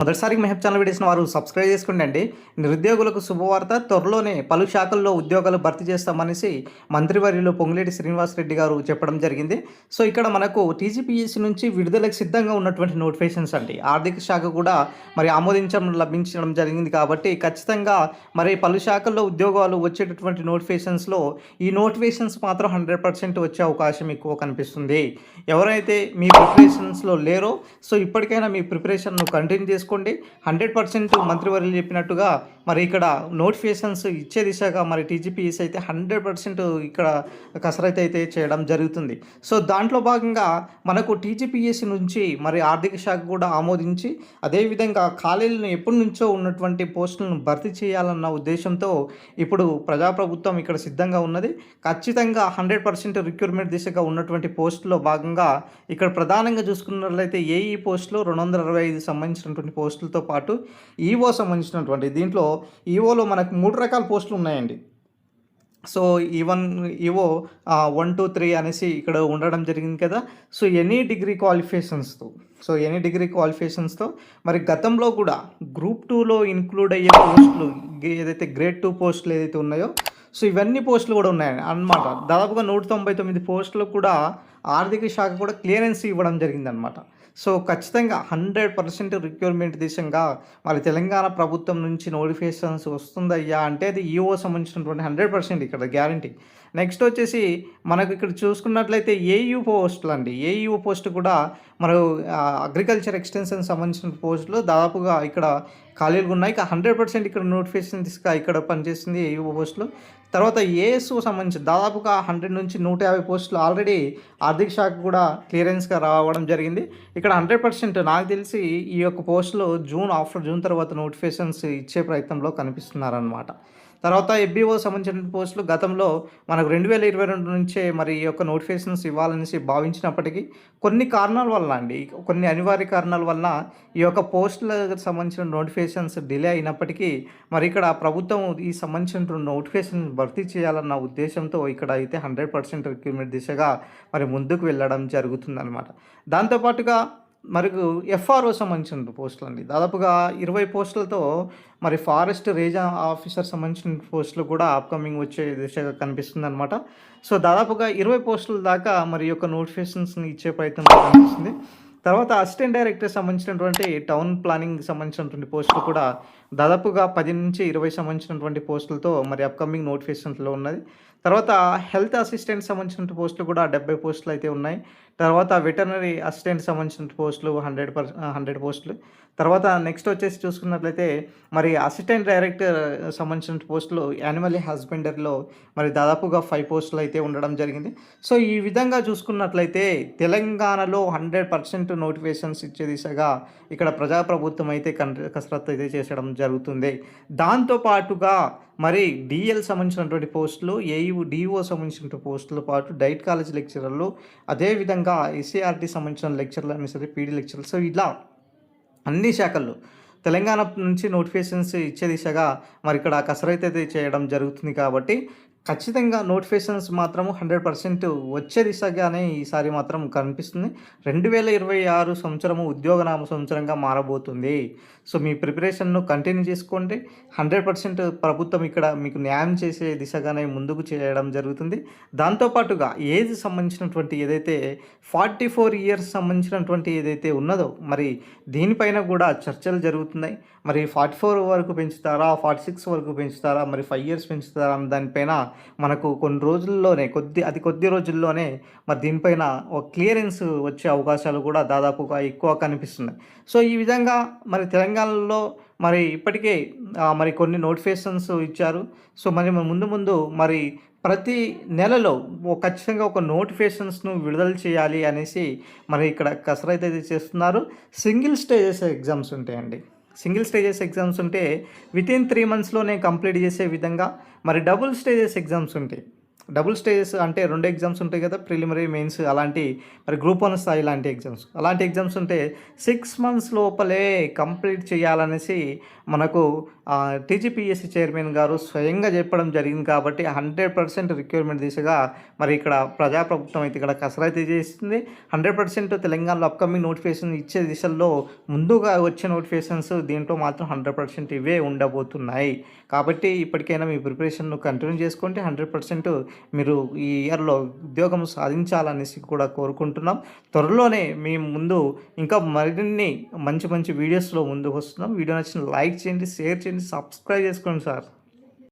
మొదటిసారి మెహబ్ ఛానల్ వీడియోస్ని వారు సబ్స్క్రైబ్ చేసుకోండి. నిరుద్యోగులకు శుభవార్త. త్వరలోనే పలు శాఖల్లో ఉద్యోగాలు భర్తీ చేస్తామనేసి మంత్రివర్యులు పొంగులేటి శ్రీనివాసరెడ్డి గారు చెప్పడం జరిగింది. సో ఇక్కడ మనకు టీజీపీఎస్సీ నుంచి విడుదలకు సిద్ధంగా ఉన్నటువంటి నోటిఫికేషన్స్ అండి. ఆర్థిక శాఖ కూడా మరి లభించడం జరిగింది కాబట్టి ఖచ్చితంగా మరి పలు శాఖల్లో ఉద్యోగాలు వచ్చేటటువంటి నోటిఫికేషన్స్లో ఈ నోటిఫికేషన్స్ మాత్రం 100% వచ్చే అవకాశం ఎక్కువ కనిపిస్తుంది. ఎవరైతే మీ ప్రిపరేషన్స్లో లేరో సో ఇప్పటికైనా మీ ప్రిపరేషన్ను కంటిన్యూ చేసుకోండి. 100% మంత్రివర్యులు చెప్పినట్టుగా మరి ఇక్కడ నోటిఫికేషన్స్ ఇచ్చే దిశగా మరి టీజీపీఎస్సీ అయితే 100% ఇక్కడ కసరత్తు అయితే చేయడం జరుగుతుంది. సో దాంట్లో భాగంగా మనకు టీజీపీఎస్సీ నుంచి మరి ఆర్థిక శాఖ కూడా ఆమోదించి అదేవిధంగా ఖాళీలను ఎప్పటి నుంచో ఉన్నటువంటి పోస్టులను భర్తీ చేయాలన్న ఉద్దేశంతో ఇప్పుడు ప్రజాప్రభుత్వం ఇక్కడ సిద్ధంగా ఉన్నది. ఖచ్చితంగా 100% రిక్రూట్మెంట్ దిశగా ఉన్నటువంటి పోస్టులో భాగంగా ఇక్కడ ప్రధానంగా చూసుకున్నట్లయితే ఏఈ పోస్టులు 265 సంబంధించినటువంటి పోస్టులతో పాటు ఈఓ సంబంధించినటువంటి దీంట్లో ఈఓలో మనకు 3 రకాల పోస్టులు ఉన్నాయండి. సో ఈవో 1, 2, 3 అనేసి ఇక్కడ ఉండడం జరిగింది కదా. సో ఎనీ డిగ్రీ క్వాలిఫికేషన్స్తో మరి గతంలో కూడా గ్రూప్ 2లో ఇన్క్లూడ్ అయ్యే పోస్టులు ఏదైతే గ్రేడ్ 2 పోస్టులు ఏదైతే ఉన్నాయో సో ఇవన్నీ పోస్టులు కూడా ఉన్నాయి అన్నమాట. దాదాపుగా 199 పోస్టులు కూడా ఆర్థిక శాఖ కూడా క్లియరెన్స్ ఇవ్వడం జరిగిందనమాట. సో ఖచ్చితంగా 100% రిక్రూట్మెంట్ దిశగా మరి తెలంగాణ ప్రభుత్వం నుంచి నోటిఫికేషన్స్ వస్తుందయ్యా అంటే అది ఈఓ సంబంధించినటువంటి 100% ఇక్కడ గ్యారంటీ. నెక్స్ట్ వచ్చేసి మనకు ఇక్కడ చూసుకున్నట్లయితే ఏయూ పోస్టులు అండి. ఏయూ పోస్ట్ కూడా మనకు అగ్రికల్చర్ ఎక్స్టెన్షన్ సంబంధించిన పోస్టులు దాదాపుగా ఇక్కడ ఖాళీలు ఉన్నాయి. 100% ఇక్కడ నోటిఫికేషన్ దిశగా ఇక్కడ పనిచేస్తుంది ఏయూ పోస్టులు. తర్వాత ఏఎస్ఓ సంబంధించి దాదాపుగా 100 నుంచి 150 పోస్టులు ఆల్రెడీ ఆర్థిక శాఖ కూడా క్లియరెన్స్గా రావడం జరిగింది. ఇక్కడ 100% నాకు తెలిసి ఈ యొక్క పోస్టులు ఆఫ్టర్ జూన్ తర్వాత నోటిఫికేషన్స్ ఇచ్చే ప్రయత్నంలో కనిపిస్తున్నారనమాట. తర్వాత ఎఫ్బీఓ సంబంధించిన పోస్టులు గతంలో మనకు 2022 నుంచే మరి ఈ యొక్క నోటిఫికేషన్స్ ఇవ్వాలనేసి భావించినప్పటికీ కొన్ని అనివార్య కారణాల వల్ల ఈ యొక్క పోస్టులకు సంబంధించిన నోటిఫికేషన్స్ డిలే అయినప్పటికీ మరి ఇక్కడ ప్రభుత్వం ఈ సంబంధించిన నోటిఫికేషన్ భర్తీ చేయాలన్న ఉద్దేశంతో ఇక్కడ అయితే 100% రిక్రూట్మెంట్ దిశగా మరి ముందుకు వెళ్ళడం జరుగుతుందన్నమాట. దాంతోపాటుగా మనకు ఎఫ్ఆర్ఓ సంబంధించిన పోస్టులు అండి. దాదాపుగా 20 పోస్టులతో మరి ఫారెస్ట్ రేంజ్ ఆఫీసర్ సంబంధించిన పోస్టులు కూడా అప్కమింగ్ వచ్చే దిశగా కనిపిస్తుంది అనమాట. సో దాదాపుగా 20 పోస్టుల దాకా మరి యొక్క నోటిఫికేషన్స్ని ఇచ్చే ప్రయత్నం కనిపిస్తుంది. తర్వాత అసిస్టెంట్ డైరెక్టర్ సంబంధించినటువంటి టౌన్ ప్లానింగ్ సంబంధించినటువంటి పోస్టులు కూడా దాదాపుగా 10 నుంచి 20 సంబంధించినటువంటి పోస్టులతో మరి అప్కమింగ్ నోటిఫికేషన్స్లో ఉన్నది. తర్వాత హెల్త్ అసిస్టెంట్ సంబంధించిన పోస్టులు కూడా 70 పోస్టులు అయితే ఉన్నాయి. తర్వాత వెటర్నరీ అసిస్టెంట్ సంబంధించిన పోస్టులు 100 పోస్టులు. తర్వాత నెక్స్ట్ వచ్చేసి చూసుకున్నట్లయితే మరి అసిస్టెంట్ డైరెక్టర్ సంబంధించిన పోస్టులు యానిమల్ హస్బెండరీలో మరి దాదాపుగా 5 పోస్టులు అయితే ఉండడం జరిగింది. సో ఈ విధంగా చూసుకున్నట్లయితే తెలంగాణలో 100% నోటిఫికేషన్స్ ఇచ్చే దిశగా ఇక్కడ ప్రజాప్రభుత్వం అయితే కసరత్తు అయితే చేసడం జరుగుతుంది. దాంతోపాటుగా మరి డిఎల్ సంబంధించినటువంటి పోస్టులు, డిఓ సంబంధించిన పోస్టులతో పాటు డైట్ కాలేజ్ లెక్చరర్లు, అదేవిధంగా ఎస్సీఆర్టీ సంబంధించిన లెక్చర్లు అయినా సరే పీడీ లెక్చరర్లు, సో ఇలా అన్ని శాఖల్లో తెలంగాణ నుంచి నోటిఫికేషన్స్ ఇచ్చే దిశగా మరి ఇక్కడ కసరత్తు అయితే చేయడం జరుగుతుంది. కాబట్టి ఖచ్చితంగా నోటిఫికేషన్స్ మాత్రం 100% వచ్చే దిశగానే ఈసారి మాత్రం కనిపిస్తుంది. 2026 సంవత్సరము ఉద్యోగనామ సంవత్సరంగా మారబోతుంది. సో మీ ప్రిపరేషన్ను కంటిన్యూ చేసుకోండి. 100% ప్రభుత్వం ఇక్కడ మీకు న్యాయం చేసే దిశగానే ముందుకు చేయడం జరుగుతుంది. దాంతోపాటుగా ఏజ్ సంబంధించినటువంటి ఏదైతే 44 ఇయర్స్ సంబంధించినటువంటి ఏదైతే ఉన్నదో మరి దీనిపైన కూడా చర్చలు జరుగుతున్నాయి. మరి 44 వరకు పెంచుతారా, 46 వరకు పెంచుతారా, మరి 5 ఇయర్స్ పెంచుతారా అన్న దానిపైన మనకు కొన్ని రోజుల్లోనే కొద్ది రోజుల్లోనే మరి దీనిపైన ఒక క్లియరెన్స్ వచ్చే అవకాశాలు కూడా దాదాపుగా ఎక్కువ కనిపిస్తున్నాయి. సో ఈ విధంగా మరి తెలంగాణలో మరి ఇప్పటికే మరి కొన్ని నోటిఫికేషన్స్ ఇచ్చారు. సో మరి ముందు మరి ప్రతి నెలలో ఖచ్చితంగా ఒక నోటిఫికేషన్స్ను విడుదల చేయాలి అనేసి మరి ఇక్కడ కసరత్తు అయితే చేస్తున్నారు. సింగిల్ స్టేజెస్ ఎగ్జామ్స్ ఉంటాయండి. సింగిల్ స్టేజెస్ ఎగ్జామ్స్ ఉంటే వితిన్ 3 మంత్స్లోనే కంప్లీట్ చేసే విధంగా మరి డబుల్ స్టేజెస్ ఎగ్జామ్స్ ఉంటాయి. డబుల్ స్టేజెస్ అంటే 2 ఎగ్జామ్స్ ఉంటాయి కదా! ప్రిలిమినరీ, మెయిన్స్ అలాంటి మరి గ్రూప్ 1 స్థాయి లాంటి ఎగ్జామ్స్. అలాంటి ఎగ్జామ్స్ ఉంటే 6 మంత్స్ లోపలే కంప్లీట్ చేయాలనేసి మనకు టీజీపీఎస్సీ చైర్మన్ గారు స్వయంగా చెప్పడం జరిగింది కాబట్టి 100% రిక్వైర్మెంట్ దిశగా మరి ఇక్కడ ప్రజాప్రభుత్వం అయితే ఇక్కడ కసరత్తు చేస్తుంది. 100% తెలంగాణలో అప్‌కమింగ్ నోటిఫికేషన్ ఇచ్చే దిశల్లో ముందుగా వచ్చే నోటిఫికేషన్స్ దీంట్లో మాత్రం 100% ఇవే ఉండబోతున్నాయి. కాబట్టి ఇప్పటికైనా మీ ప్రిపరేషన్‌ను కంటిన్యూ చేసుకోండి. 100% మీరు ఈ ఇయర్‌లో ఉద్యోగం సాధించాలనేసి కూడా కోరుకుంటున్నాం. త్వరలోనే మీ ముందు ఇంకా మరిన్ని మంచి మంచి వీడియోస్‌లో ముందుకొస్తున్నాం. వీడియో నచ్చిన లైక్ చేయండి, షేర్ చేయండి, సబ్స్క్రైబ్ చేసుకోండి సార్.